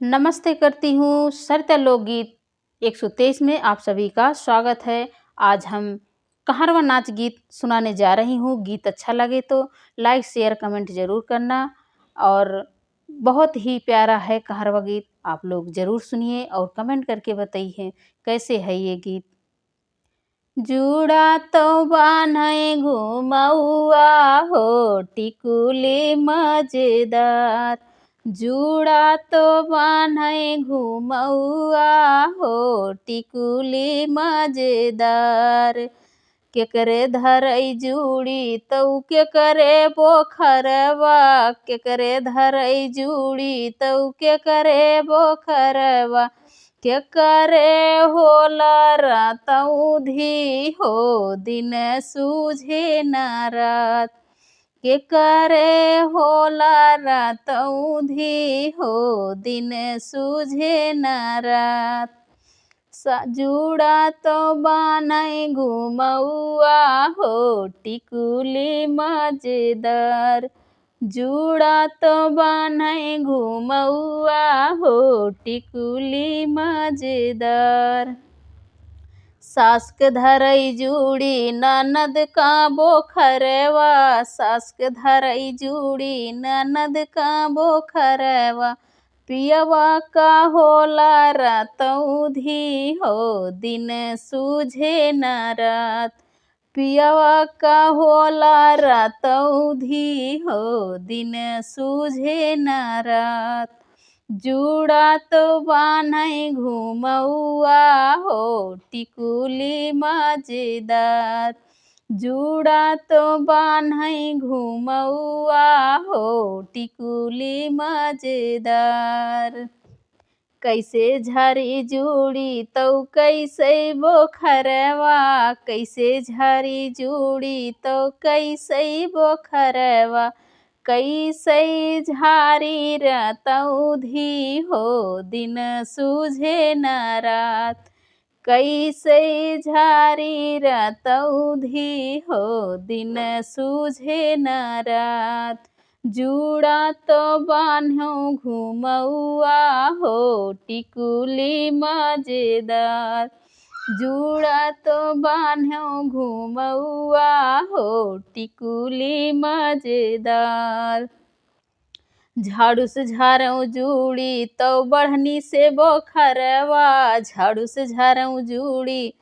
नमस्ते करती हूँ सरिता लोकगीत 123 में आप सभी का स्वागत है। आज हम कहारवा नाच गीत सुनाने जा रही हूँ। गीत अच्छा लगे तो लाइक शेयर कमेंट ज़रूर करना और बहुत ही प्यारा है कहारवा गीत। आप लोग ज़रूर सुनिए और कमेंट करके बताइए कैसे है ये गीत। जुड़ा तो बान्हे घुमौआ हो टिकुली मजेदार, जुड़ा तो बान्हे घुमौआ हो टिकुली मजेदार। केकरे धरई जुड़ी तौ केकरे बोखरवा, केकरे धरई जुड़ी तौ केकरे बोखरवा। केकरे होला रातौ धी हो दिन सूझे न रात, केकरे होला रातौ धी हो दिन सूझे न रात। जुड़ा तो बान्हे घुमौआ हो टिकुली मजेदार, जुड़ा तो बान्हे घुमौआ हो टिकुली मजेदार। सास के धरई जुड़ी ननद का बोखरवा, सास के धरई जुड़ी ननद का बोखरवा। पियवा का होला रातौ धी हो दिन सूझे न रात, पियवा का होला रातौ धी हो दिन सूझे न रात। जुड़ा तो बान्हे घुमौआ हो टिकुली मजेदार, जुड़ा तो बान्हे घुमौआ हो टिकुली मजेदार। कैसे झारी जुड़ी तौ कैसे बोखरवा, कैसे झारी जुड़ी तौ कैसे बोखरवा। कैसे झारी रातौ धी हो दिन सूझे न रात, कैसे झारी रातौ धी हो दिन सूझे न रात। जुड़ा तो बान्हौ घुमौआ हो टिकुली मजेदार, जुड़ा तो बान्हौ घुमौआ हो टिकुली मजेदार। झाड़ू से झाड़ू जुड़ी तौ बढ़नी से बोखरवा, झाड़ू से झाड़ू जुड़ी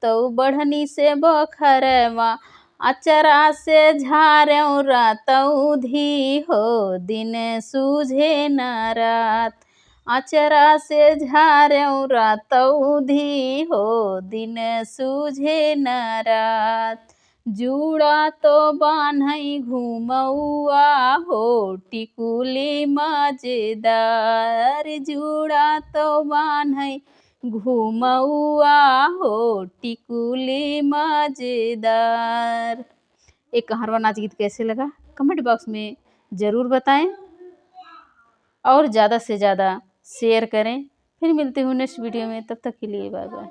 तौ बढ़नी से बोखरवा। अचरा से झाड़ू रातौ धी हो दिन सूझे न रात, अचरा से झाड़ू रातौ धी हो दिन सूझे न रात। जुड़ा तो बान्हे घुमौआ हो टिकुली मजेदार, जुड़ा तो बान्हे घुमौआ हो टिकुली मजेदार। एक कहारवा नाच गीत कैसे लगा कमेंट बॉक्स में ज़रूर बताएं और ज़्यादा से ज़्यादा शेयर करें। फिर मिलते हूँ नेक्स्ट वीडियो में, तब तक के लिए बाय बाय।